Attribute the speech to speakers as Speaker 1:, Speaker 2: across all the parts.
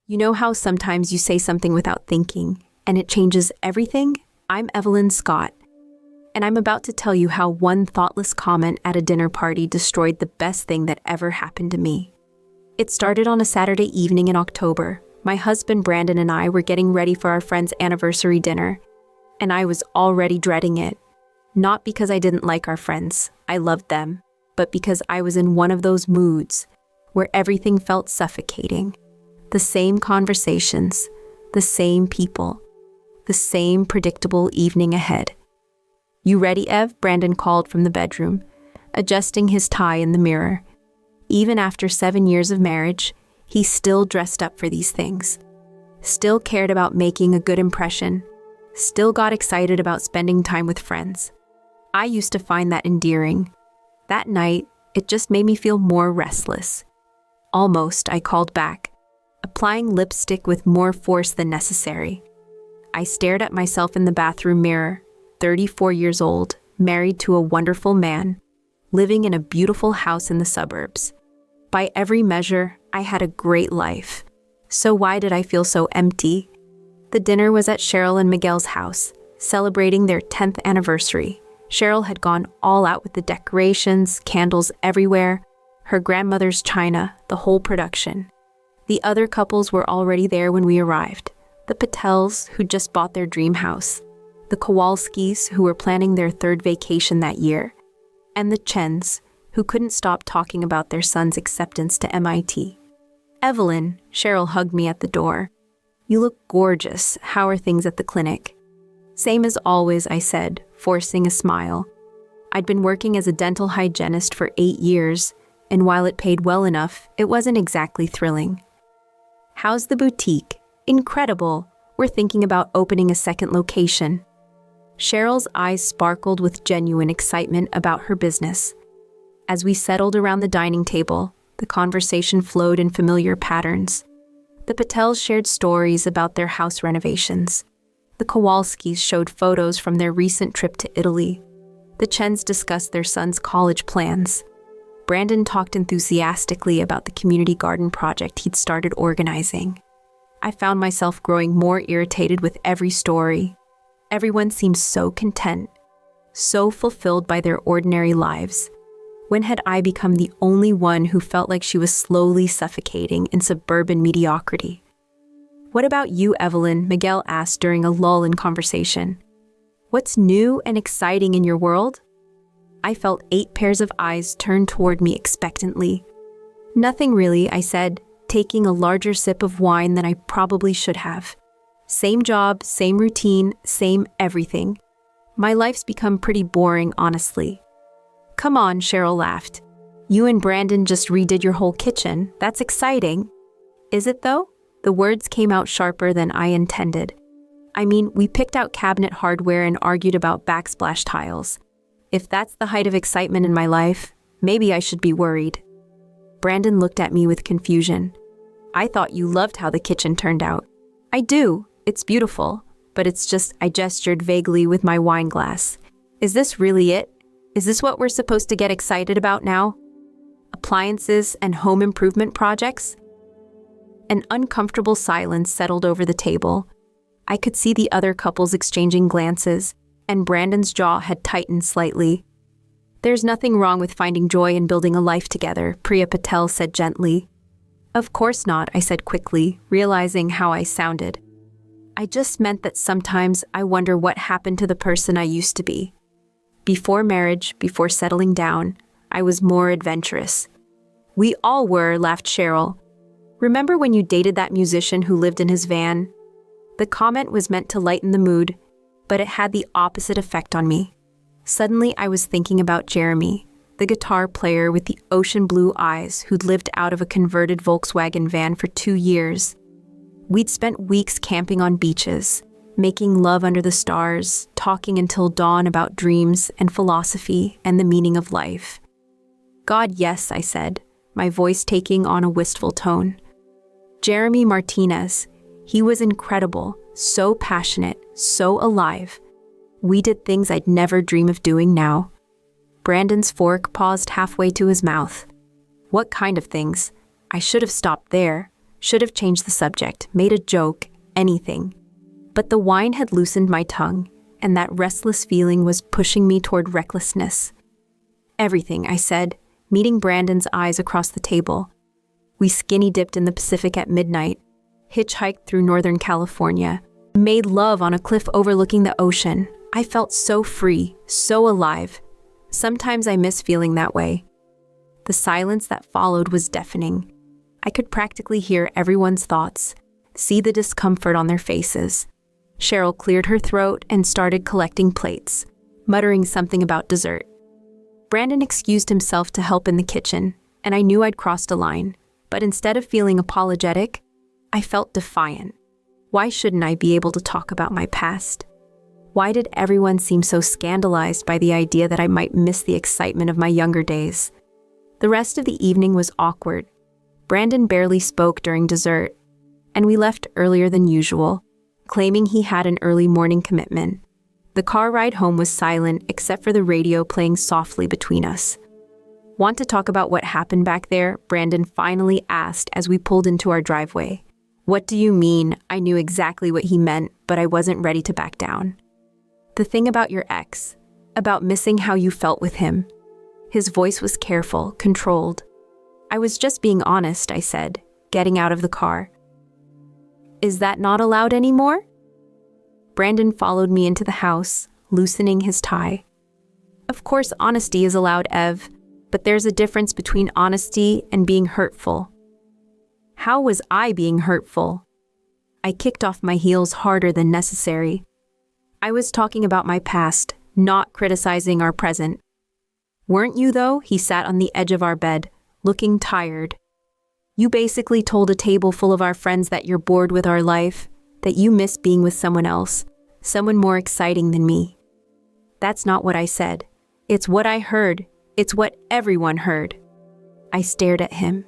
Speaker 1: You know how sometimes you say something without thinking, and it changes everything? I'm Evelyn Scott, and I'm about to tell you how one thoughtless comment at a dinner party destroyed the best thing that ever happened to me. It started on a Saturday evening in October. My husband Brandon and I were getting ready for our friend's anniversary dinner, and I was already dreading it. Not because I didn't like our friends, I loved them, but because I was in one of those moods where everything felt suffocating. The same conversations, the same people, the same predictable evening ahead. "You ready, Ev?" Brandon called from the bedroom, adjusting his tie in the mirror. Even after 7 years of marriage, he still dressed up for these things. Still cared about making a good impression. Still got excited about spending time with friends. I used to find that endearing. That night, it just made me feel more restless. Almost, I called back, applying lipstick with more force than necessary. I stared at myself in the bathroom mirror, 34 years old, married to a wonderful man, living in a beautiful house in the suburbs. By every measure, I had a great life. So why did I feel so empty? The dinner was at Cheryl and Miguel's house, celebrating their 10th anniversary. Cheryl had gone all out with the decorations, candles everywhere, her grandmother's china, the whole production. The other couples were already there when we arrived. The Patels, who just bought their dream house. The Kowalskis, who were planning their 3rd vacation that year. And the Chens, who couldn't stop talking about their son's acceptance to MIT. "Evelyn," Cheryl hugged me at the door. "You look gorgeous. How are things at the clinic?" "Same as always," I said, forcing a smile. I'd been working as a dental hygienist for 8 years, and while it paid well enough, it wasn't exactly thrilling. "How's the boutique?" "Incredible. We're thinking about opening a second location." Cheryl's eyes sparkled with genuine excitement about her business. As we settled around the dining table, the conversation flowed in familiar patterns. The Patels shared stories about their house renovations. The Kowalskis showed photos from their recent trip to Italy. The Chens discussed their son's college plans. Brandon talked enthusiastically about the community garden project he'd started organizing. I found myself growing more irritated with every story. Everyone seemed so content, so fulfilled by their ordinary lives. When had I become the only one who felt like she was slowly suffocating in suburban mediocrity? "What about you, Evelyn?" Miguel asked during a lull in conversation. "What's new and exciting in your world?" I felt 8 pairs of eyes turn toward me expectantly. "Nothing really," I said, taking a larger sip of wine than I probably should have. "Same job, same routine, same everything. My life's become pretty boring, honestly." "Come on," Cheryl laughed. "You and Brandon just redid your whole kitchen. That's exciting." "Is it though?" The words came out sharper than I intended. "I mean, we picked out cabinet hardware and argued about backsplash tiles. If that's the height of excitement in my life, maybe I should be worried." Brandon looked at me with confusion. "I thought you loved how the kitchen turned out." "I do. It's beautiful. But it's just," I gestured vaguely with my wine glass. "Is this really it? Is this what we're supposed to get excited about now? Appliances and home improvement projects?" An uncomfortable silence settled over the table. I could see the other couples exchanging glances, and Brandon's jaw had tightened slightly. "There's nothing wrong with finding joy in building a life together," Priya Patel said gently. "Of course not," I said quickly, realizing how I sounded. "I just meant that sometimes I wonder what happened to the person I used to be. Before marriage, before settling down, I was more adventurous." "We all were," laughed Cheryl. "Remember when you dated that musician who lived in his van?" The comment was meant to lighten the mood, but it had the opposite effect on me. Suddenly, I was thinking about Jeremy, the guitar player with the ocean blue eyes who'd lived out of a converted Volkswagen van for 2 years. We'd spent weeks camping on beaches, making love under the stars, talking until dawn about dreams and philosophy and the meaning of life. "God, yes," I said, my voice taking on a wistful tone. Jeremy Martinez, he was incredible, so passionate, so alive. We did things I'd never dream of doing now. Brandon's fork paused halfway to his mouth. "What kind of things?" I should have stopped there. Should have changed the subject, made a joke, anything. But the wine had loosened my tongue, and that restless feeling was pushing me toward recklessness. Everything, I said, meeting Brandon's eyes across the table. We skinny dipped in the Pacific at midnight, hitchhiked through Northern California, made love on a cliff overlooking the ocean. I felt so free, so alive. Sometimes I miss feeling that way. The silence that followed was deafening. I could practically hear everyone's thoughts, see the discomfort on their faces. Cheryl cleared her throat and started collecting plates, muttering something about dessert. Brandon excused himself to help in the kitchen, and I knew I'd crossed a line. But instead of feeling apologetic, I felt defiant. Why shouldn't I be able to talk about my past? Why did everyone seem so scandalized by the idea that I might miss the excitement of my younger days? The rest of the evening was awkward. Brandon barely spoke during dessert, and we left earlier than usual, claiming he had an early morning commitment. The car ride home was silent except for the radio playing softly between us. Want to talk about what happened back there? Brandon finally asked as we pulled into our driveway. What do you mean? I knew exactly what he meant, but I wasn't ready to back down. The thing about your ex, about missing how you felt with him. His voice was careful, controlled. I was just being honest, I said, getting out of the car. Is that not allowed anymore? Brandon followed me into the house, loosening his tie. Of course, honesty is allowed, Ev, but there's a difference between honesty and being hurtful. How was I being hurtful? I kicked off my heels harder than necessary. I was talking about my past, not criticizing our present. Weren't you, though? He sat on the edge of our bed, looking tired. You basically told a table full of our friends that you're bored with our life, that you miss being with someone else, someone more exciting than me. That's not what I said. It's what I heard. It's what everyone heard. I stared at him.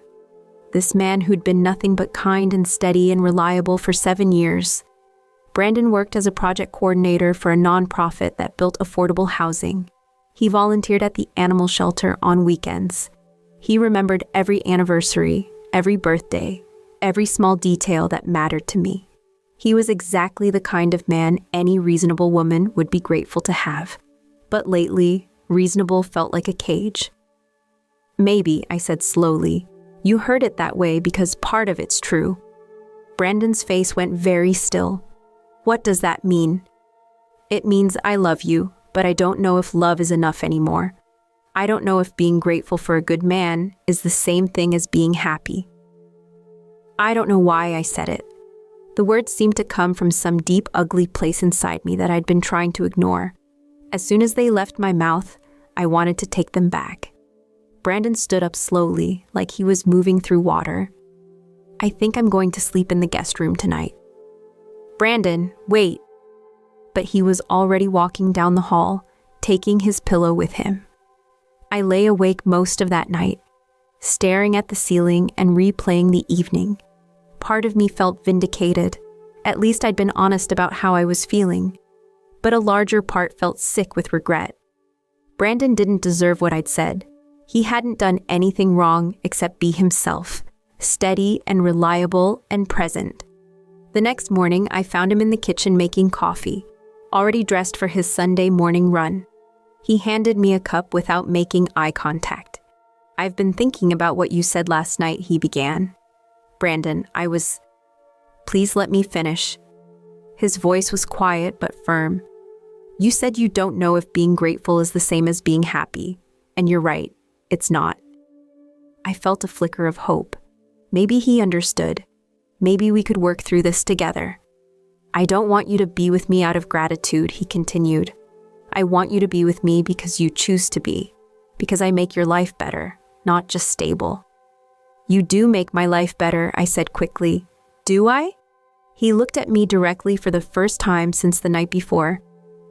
Speaker 1: This man who'd been nothing but kind and steady and reliable for 7 years. Brandon worked as a project coordinator for a nonprofit that built affordable housing. He volunteered at the animal shelter on weekends. He remembered every anniversary, every birthday, every small detail that mattered to me. He was exactly the kind of man any reasonable woman would be grateful to have. But lately, reasonable felt like a cage. Maybe, I said slowly, you heard it that way because part of it's true. Brandon's face went very still. What does that mean? It means I love you, but I don't know if love is enough anymore. I don't know if being grateful for a good man is the same thing as being happy. I don't know why I said it. The words seemed to come from some deep, ugly place inside me that I'd been trying to ignore. As soon as they left my mouth, I wanted to take them back. Brandon stood up slowly, like he was moving through water. I think I'm going to sleep in the guest room tonight. Brandon, wait. But he was already walking down the hall, taking his pillow with him. I lay awake most of that night, staring at the ceiling and replaying the evening. Part of me felt vindicated. At least I'd been honest about how I was feeling. But a larger part felt sick with regret. Brandon didn't deserve what I'd said. He hadn't done anything wrong except be himself, steady and reliable and present. The next morning, I found him in the kitchen making coffee, already dressed for his Sunday morning run. He handed me a cup without making eye contact. I've been thinking about what you said last night, he began. Brandon, Please let me finish. His voice was quiet but firm. You said you don't know if being grateful is the same as being happy, and you're right, it's not. I felt a flicker of hope. Maybe he understood. Maybe we could work through this together. I don't want you to be with me out of gratitude, he continued. I want you to be with me because you choose to be, because I make your life better, not just stable. You do make my life better, I said quickly. Do I? He looked at me directly for the first time since the night before.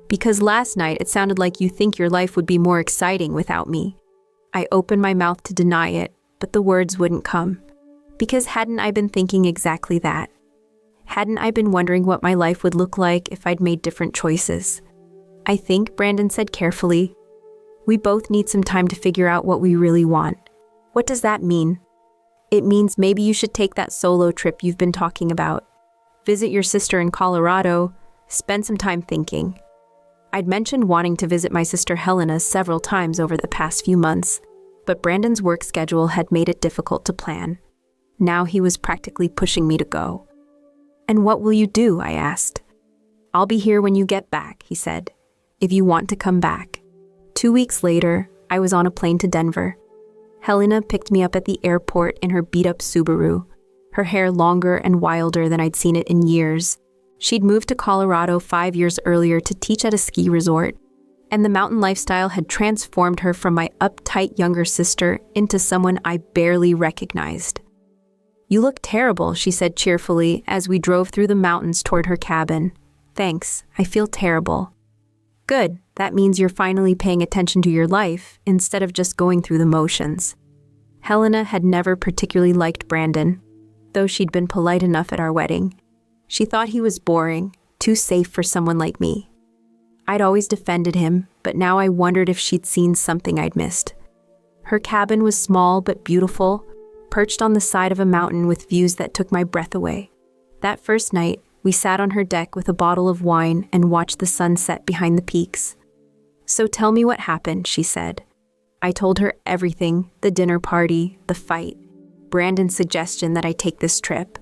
Speaker 1: Because last night it sounded like you think your life would be more exciting without me. I opened my mouth to deny it, but the words wouldn't come. Because hadn't I been thinking exactly that? Hadn't I been wondering what my life would look like if I'd made different choices? I think, Brandon said carefully, we both need some time to figure out what we really want. What does that mean? It means maybe you should take that solo trip you've been talking about. Visit your sister in Colorado, spend some time thinking. I'd mentioned wanting to visit my sister Helena several times over the past few months, but Brandon's work schedule had made it difficult to plan. Now he was practically pushing me to go. "And what will you do?" I asked. "I'll be here when you get back," he said, "if you want to come back." 2 weeks later, I was on a plane to Denver. Helena picked me up at the airport in her beat-up Subaru, her hair longer and wilder than I'd seen it in years. She'd moved to Colorado 5 years earlier to teach at a ski resort, and the mountain lifestyle had transformed her from my uptight younger sister into someone I barely recognized. "You look terrible," she said cheerfully as we drove through the mountains toward her cabin. "Thanks, I feel terrible." "Good, that means you're finally paying attention to your life instead of just going through the motions." Helena had never particularly liked Brandon, though she'd been polite enough at our wedding. She thought he was boring, too safe for someone like me. I'd always defended him, but now I wondered if she'd seen something I'd missed. Her cabin was small but beautiful, perched on the side of a mountain with views that took my breath away. That first night, we sat on her deck with a bottle of wine and watched the sun set behind the peaks. "So tell me what happened," she said. I told her everything, the dinner party, the fight, Brandon's suggestion that I take this trip.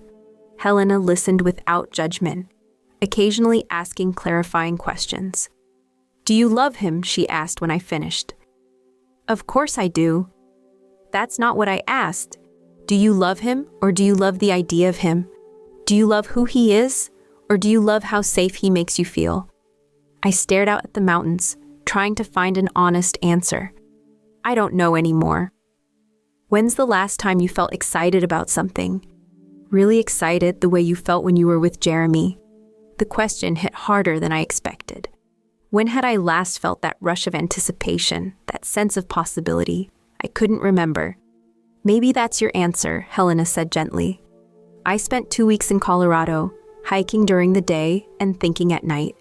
Speaker 1: Helena listened without judgment, occasionally asking clarifying questions. "Do you love him?" she asked when I finished. "Of course I do." "That's not what I asked. Do you love him, or do you love the idea of him? Do you love who he is, or do you love how safe he makes you feel?" I stared out at the mountains, trying to find an honest answer. "I don't know anymore." "When's the last time you felt excited about something? Really excited the way you felt when you were with Jeremy?" The question hit harder than I expected. When had I last felt that rush of anticipation, that sense of possibility? I couldn't remember. "Maybe that's your answer," Helena said gently. I spent 2 weeks in Colorado, hiking during the day and thinking at night.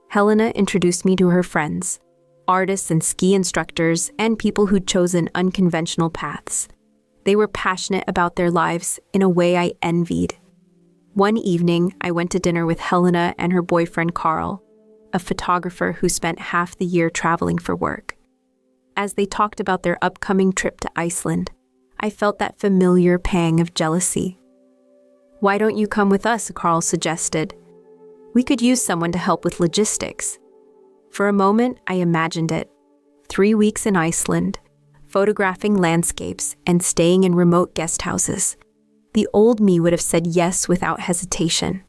Speaker 1: Helena introduced me to her friends, artists and ski instructors, and people who'd chosen unconventional paths. They were passionate about their lives in a way I envied. One evening, I went to dinner with Helena and her boyfriend Carl, a photographer who spent half the year traveling for work. As they talked about their upcoming trip to Iceland, I felt that familiar pang of jealousy. "Why don't you come with us?" Carl suggested. "We could use someone to help with logistics." For a moment, I imagined it. 3 weeks in Iceland, photographing landscapes and staying in remote guest houses. The old me would have said yes without hesitation.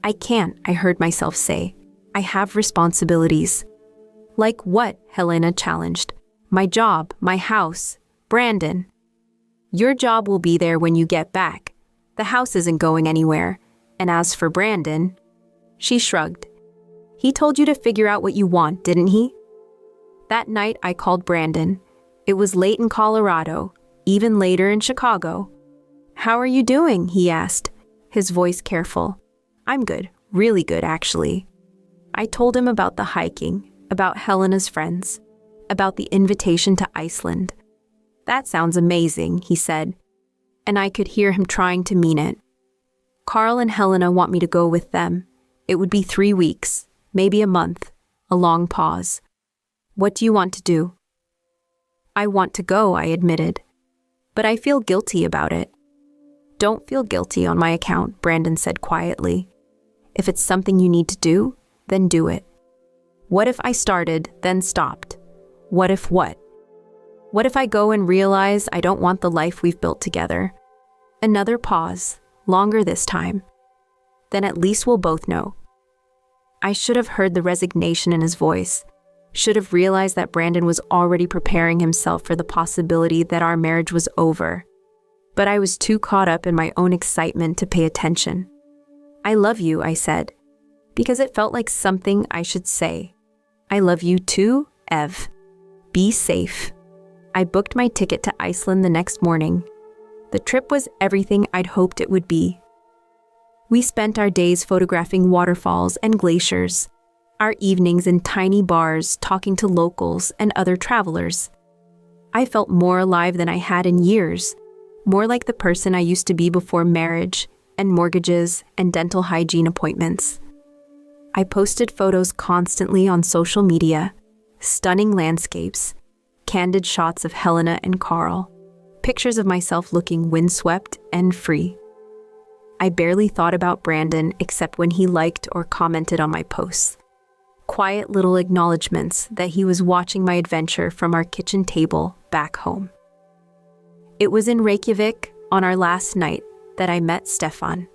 Speaker 1: "I can't," I heard myself say. "I have responsibilities." "Like what?" Helena challenged. "My job, my house, Brandon." "Your job will be there when you get back. The house isn't going anywhere. And as for Brandon," she shrugged. "He told you to figure out what you want, didn't he?" That night, I called Brandon. It was late in Colorado, even later in Chicago. "How are you doing?" he asked, his voice careful. "I'm good, really good, actually." I told him about the hiking, about Helena's friends, about the invitation to Iceland. "That sounds amazing," he said, and I could hear him trying to mean it. "Carl and Helena want me to go with them. It would be 3 weeks, maybe a month," a long pause. "What do you want to do?" "I want to go," I admitted, "but I feel guilty about it." "Don't feel guilty on my account," Brandon said quietly. "If it's something you need to do, then do it." What if I started, then stopped? What if what? What if I go and realize I don't want the life we've built together? Another pause, longer this time. Then at least we'll both know. I should have heard the resignation in his voice, should have realized that Brandon was already preparing himself for the possibility that our marriage was over. But I was too caught up in my own excitement to pay attention. "I love you," I said, because it felt like something I should say. "I love you too, Ev. Be safe." I booked my ticket to Iceland the next morning. The trip was everything I'd hoped it would be. We spent our days photographing waterfalls and glaciers, our evenings in tiny bars talking to locals and other travelers. I felt more alive than I had in years, more like the person I used to be before marriage and mortgages and dental hygiene appointments. I posted photos constantly on social media, stunning landscapes, candid shots of Helena and Carl, pictures of myself looking windswept and free. I barely thought about Brandon except when he liked or commented on my posts. Quiet little acknowledgments that he was watching my adventure from our kitchen table back home. It was in Reykjavik on our last night that I met Stefan.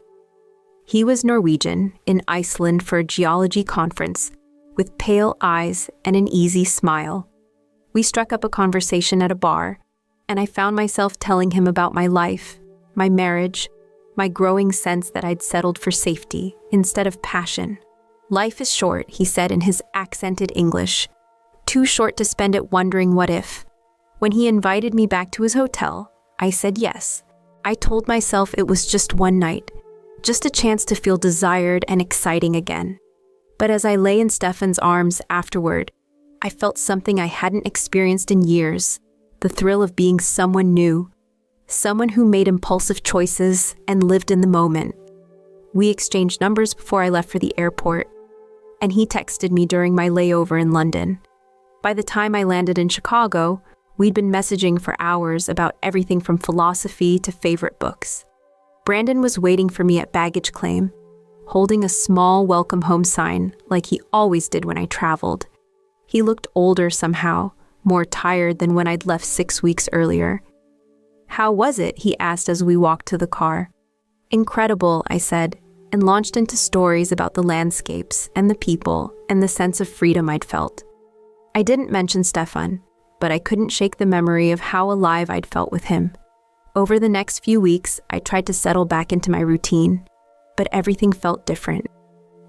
Speaker 1: He was Norwegian in Iceland for a geology conference, with pale eyes and an easy smile. We struck up a conversation at a bar, and I found myself telling him about my life, my marriage, my growing sense that I'd settled for safety instead of passion. Life is short, he said in his accented English. Too short to spend it wondering what if. When he invited me back to his hotel, I said yes. I told myself it was just one night, just a chance to feel desired and exciting again. But as I lay in Stefan's arms afterward, I felt something I hadn't experienced in years, the thrill of being someone new, someone who made impulsive choices and lived in the moment. We exchanged numbers before I left for the airport, and he texted me during my layover in London. By the time I landed in Chicago, we'd been messaging for hours about everything from philosophy to favorite books. Brandon was waiting for me at baggage claim, holding a small welcome home sign like he always did when I traveled. He looked older somehow, more tired than when I'd left 6 weeks earlier. How was it? He asked as we walked to the car. Incredible, I said, and launched into stories about the landscapes and the people and the sense of freedom I'd felt. I didn't mention Stefan, but I couldn't shake the memory of how alive I'd felt with him. Over the next few weeks, I tried to settle back into my routine, but everything felt different.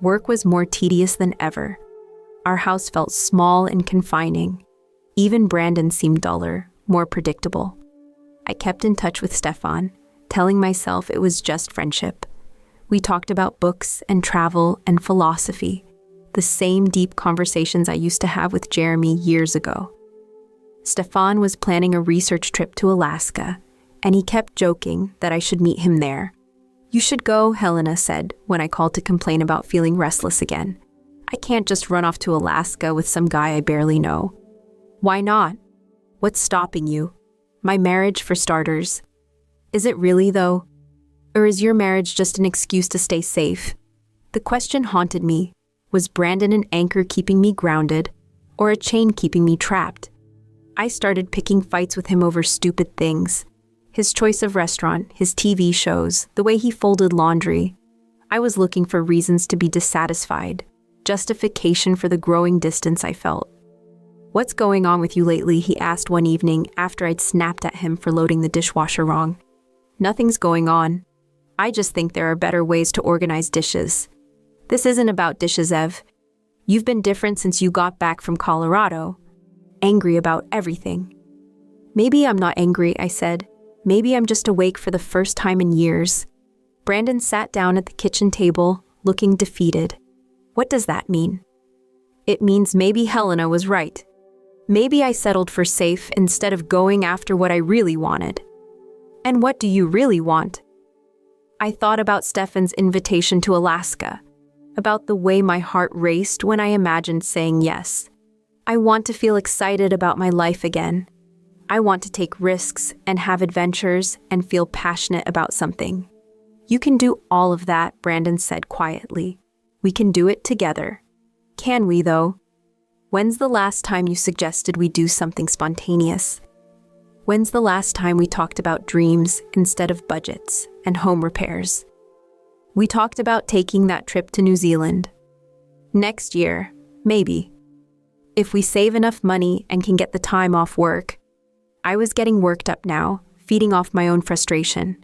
Speaker 1: Work was more tedious than ever. Our house felt small and confining. Even Brandon seemed duller, more predictable. I kept in touch with Stefan, telling myself it was just friendship. We talked about books and travel and philosophy, the same deep conversations I used to have with Jeremy years ago. Stefan was planning a research trip to Alaska, and he kept joking that I should meet him there. You should go, Helena said when I called to complain about feeling restless again. I can't just run off to Alaska with some guy I barely know. Why not? What's stopping you? My marriage, for starters. Is it really, though? Or is your marriage just an excuse to stay safe? The question haunted me. Was Brandon an anchor keeping me grounded, or a chain keeping me trapped? I started picking fights with him over stupid things. His choice of restaurant, his TV shows, the way he folded laundry. I was looking for reasons to be dissatisfied, justification for the growing distance I felt. What's going on with you lately? He asked one evening after I'd snapped at him for loading the dishwasher wrong. Nothing's going on. I just think there are better ways to organize dishes. This isn't about dishes, Ev. You've been different since you got back from Colorado. Angry about everything. Maybe I'm not angry, I said. Maybe I'm just awake for the first time in years. Brandon sat down at the kitchen table, looking defeated. What does that mean? It means maybe Helena was right. Maybe I settled for safe instead of going after what I really wanted. And what do you really want? I thought about Stefan's invitation to Alaska, about the way my heart raced when I imagined saying yes. I want to feel excited about my life again. I want to take risks and have adventures and feel passionate about something. You can do all of that, Brandon said quietly. We can do it together. Can we, though? When's the last time you suggested we do something spontaneous? When's the last time we talked about dreams instead of budgets and home repairs? We talked about taking that trip to New Zealand. Next year, maybe. If we save enough money and can get the time off work. I was getting worked up now, feeding off my own frustration.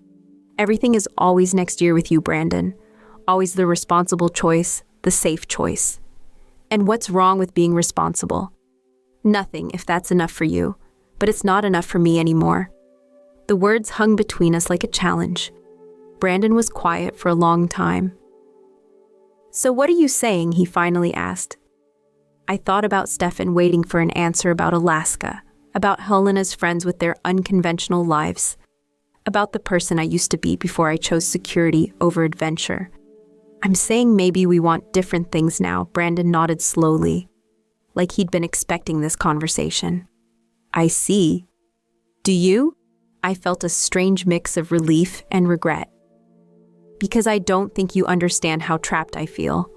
Speaker 1: Everything is always next year with you, Brandon. Always the responsible choice, the safe choice. And what's wrong with being responsible? Nothing, if that's enough for you. But it's not enough for me anymore. The words hung between us like a challenge. Brandon was quiet for a long time. So what are you saying? He finally asked. I thought about Stefan waiting for an answer about Alaska, about Helena's friends with their unconventional lives, about the person I used to be before I chose security over adventure. I'm saying maybe we want different things now, Brandon nodded slowly, like he'd been expecting this conversation. I see. Do you? I felt a strange mix of relief and regret. Because I don't think you understand how trapped I feel.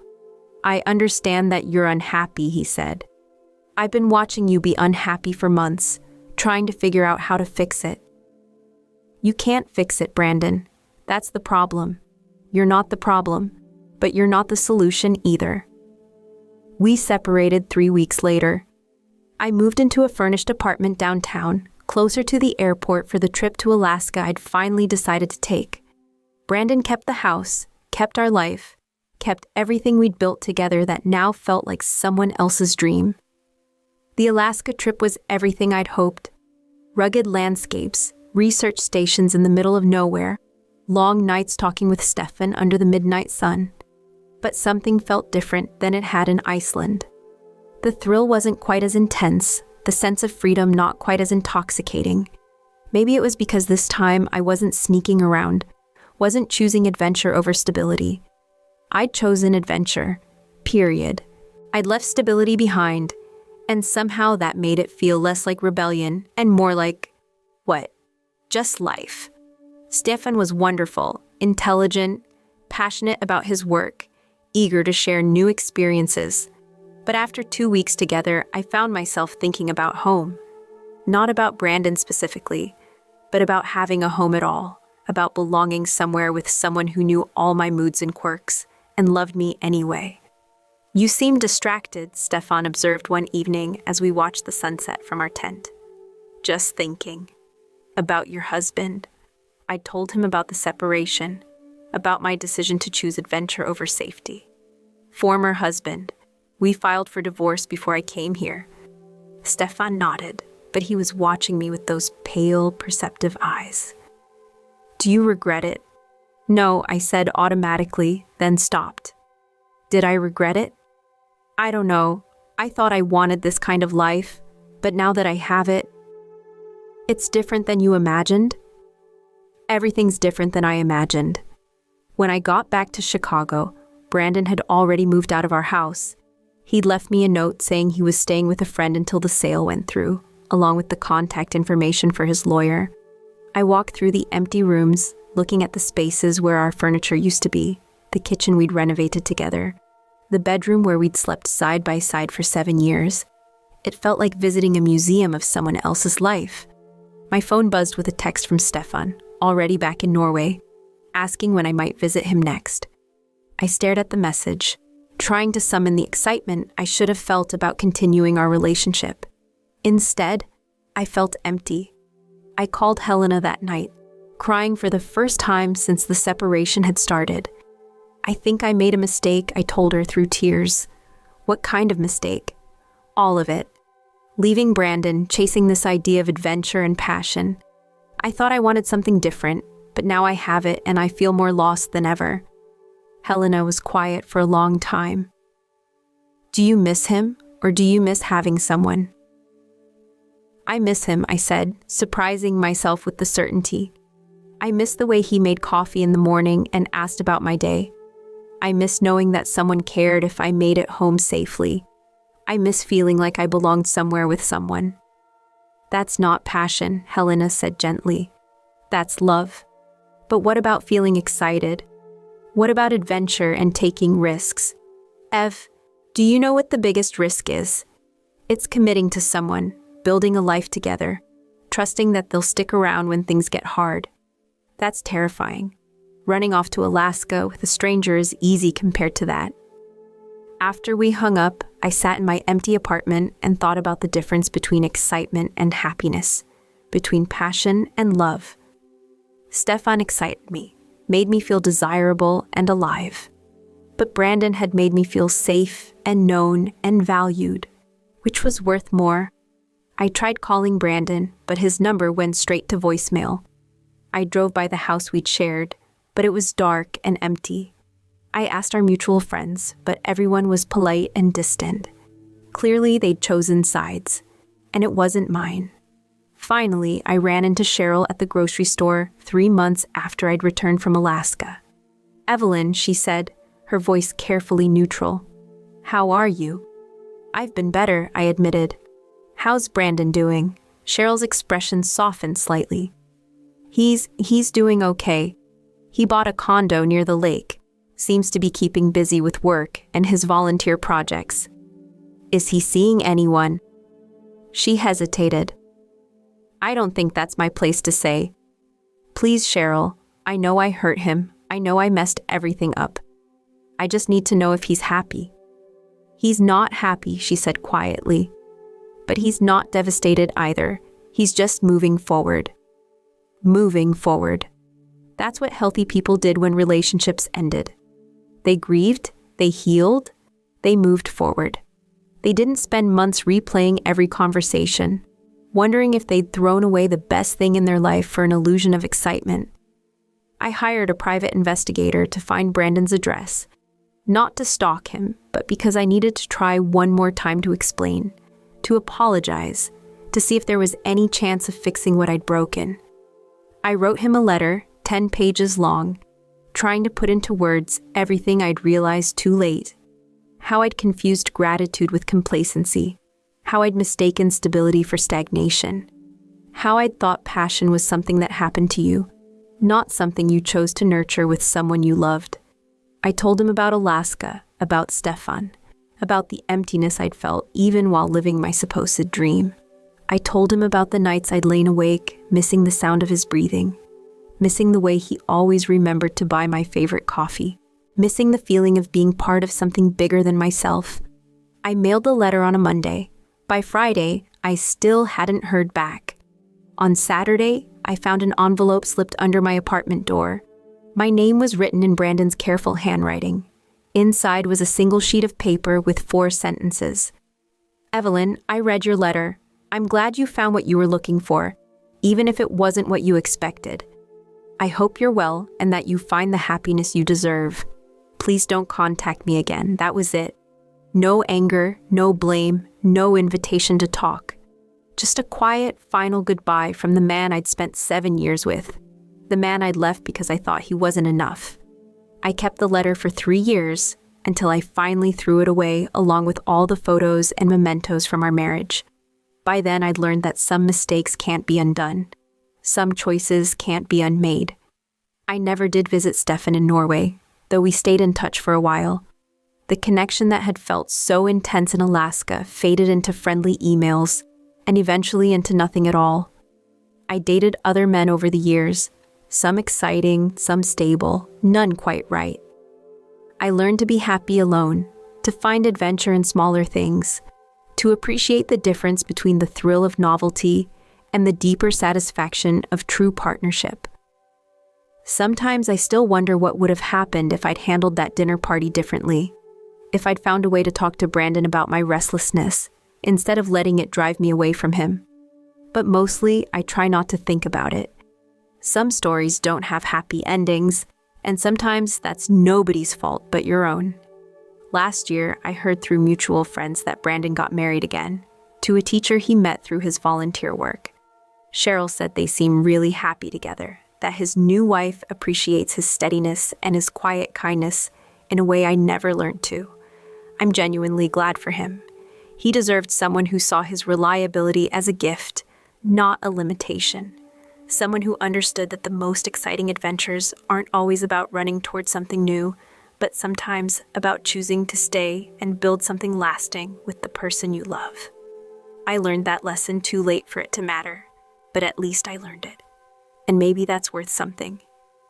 Speaker 1: I understand that you're unhappy, he said. I've been watching you be unhappy for months, trying to figure out how to fix it. You can't fix it, Brandon. That's the problem. You're not the problem, but you're not the solution either. We separated 3 weeks later. I moved into a furnished apartment downtown, closer to the airport for the trip to Alaska I'd finally decided to take. Brandon kept the house, kept our life, kept everything we'd built together that now felt like someone else's dream. The Alaska trip was everything I'd hoped. Rugged landscapes, research stations in the middle of nowhere, long nights talking with Stefan under the midnight sun. But something felt different than it had in Iceland. The thrill wasn't quite as intense, the sense of freedom not quite as intoxicating. Maybe it was because this time I wasn't sneaking around, wasn't choosing adventure over stability. I'd chosen adventure, period. I'd left stability behind, and somehow that made it feel less like rebellion and more like, what? Just life. Stefan was wonderful, intelligent, passionate about his work, eager to share new experiences. But after 2 weeks together, I found myself thinking about home. Not about Brandon specifically, but about having a home at all, about belonging somewhere with someone who knew all my moods and quirks and loved me anyway. You seem distracted, Stefan observed one evening as we watched the sunset from our tent. Just thinking. About your husband. I told him about the separation, about my decision to choose adventure over safety. Former husband. We filed for divorce before I came here. Stefan nodded, but he was watching me with those pale, perceptive eyes. Do you regret it? No, I said automatically, then stopped. Did I regret it? I don't know. I thought I wanted this kind of life, but now that I have it, it's different than you imagined? Everything's different than I imagined. When I got back to Chicago, Brandon had already moved out of our house. He'd left me a note saying he was staying with a friend until the sale went through, along with the contact information for his lawyer. I walked through the empty rooms, looking at the spaces where our furniture used to be, the kitchen we'd renovated together, the bedroom where we'd slept side by side for 7 years. It felt like visiting a museum of someone else's life. My phone buzzed with a text from Stefan, already back in Norway, asking when I might visit him next. I stared at the message, trying to summon the excitement I should have felt about continuing our relationship. Instead, I felt empty. I called Helena that night, crying for the first time since the separation had started. I think I made a mistake, I told her through tears. What kind of mistake? All of it. Leaving Brandon, chasing this idea of adventure and passion. I thought I wanted something different, but now I have it and I feel more lost than ever. Helena was quiet for a long time. Do you miss him, or do you miss having someone? I miss him, I said, surprising myself with the certainty. I miss the way he made coffee in the morning and asked about my day. I miss knowing that someone cared if I made it home safely. I miss feeling like I belonged somewhere with someone. That's not passion, Helena said gently. That's love. But what about feeling excited? What about adventure and taking risks? Ev, do you know what the biggest risk is? It's committing to someone, building a life together, trusting that they'll stick around when things get hard. That's terrifying. Running off to Alaska with a stranger is easy compared to that. After we hung up, I sat in my empty apartment and thought about the difference between excitement and happiness, between passion and love. Stefan excited me, made me feel desirable and alive. But Brandon had made me feel safe and known and valued, which was worth more. I tried calling Brandon, but his number went straight to voicemail. I drove by the house we'd shared, but it was dark and empty. I asked our mutual friends, but everyone was polite and distant. Clearly, they'd chosen sides, and it wasn't mine. Finally, I ran into Cheryl at the grocery store 3 months after I'd returned from Alaska. "Evelyn," she said, her voice carefully neutral. "How are you?" "I've been better," I admitted. "How's Brandon doing?" Cheryl's expression softened slightly. He's doing okay. He bought a condo near the lake. Seems to be keeping busy with work and his volunteer projects." "Is he seeing anyone?" She hesitated. "I don't think that's my place to say." "Please, Cheryl, I know I hurt him. I know I messed everything up. I just need to know if he's happy." "He's not happy," she said quietly. "But he's not devastated either. He's just moving forward." Moving forward. That's what healthy people did when relationships ended. They grieved, they healed, they moved forward. They didn't spend months replaying every conversation, wondering if they'd thrown away the best thing in their life for an illusion of excitement. I hired a private investigator to find Brandon's address, not to stalk him, but because I needed to try one more time to explain, to apologize, to see if there was any chance of fixing what I'd broken. I wrote him a letter, 10 pages long, trying to put into words everything I'd realized too late. How I'd confused gratitude with complacency. How I'd mistaken stability for stagnation. How I'd thought passion was something that happened to you, not something you chose to nurture with someone you loved. I told him about Alaska, about Stefan, about the emptiness I'd felt even while living my supposed dream. I told him about the nights I'd lain awake, missing the sound of his breathing, missing the way he always remembered to buy my favorite coffee, missing the feeling of being part of something bigger than myself. I mailed the letter on a Monday. By Friday, I still hadn't heard back. On Saturday, I found an envelope slipped under my apartment door. My name was written in Brandon's careful handwriting. Inside was a single sheet of paper with 4 sentences. "Evelyn, I read your letter. I'm glad you found what you were looking for, even if it wasn't what you expected. I hope you're well and that you find the happiness you deserve. Please don't contact me again." That was it. No anger, no blame, no invitation to talk. Just a quiet, final goodbye from the man I'd spent 7 years with. The man I'd left because I thought he wasn't enough. I kept the letter for 3 years until I finally threw it away along with all the photos and mementos from our marriage. By then, I'd learned that some mistakes can't be undone. Some choices can't be unmade. I never did visit Stefan in Norway, though we stayed in touch for a while. The connection that had felt so intense in Alaska faded into friendly emails, and eventually into nothing at all. I dated other men over the years, some exciting, some stable, none quite right. I learned to be happy alone, to find adventure in smaller things, to appreciate the difference between the thrill of novelty and the deeper satisfaction of true partnership. Sometimes I still wonder what would have happened if I'd handled that dinner party differently, if I'd found a way to talk to Brandon about my restlessness, instead of letting it drive me away from him. But mostly, I try not to think about it. Some stories don't have happy endings, and sometimes that's nobody's fault but your own. Last year, I heard through mutual friends that Brandon got married again, to a teacher he met through his volunteer work. Cheryl said they seem really happy together, that his new wife appreciates his steadiness and his quiet kindness in a way I never learned to. I'm genuinely glad for him. He deserved someone who saw his reliability as a gift, not a limitation. Someone who understood that the most exciting adventures aren't always about running towards something new, but sometimes about choosing to stay and build something lasting with the person you love. I learned that lesson too late for it to matter, but at least I learned it. And maybe that's worth something,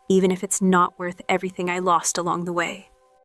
Speaker 1: even if it's not worth everything I lost along the way.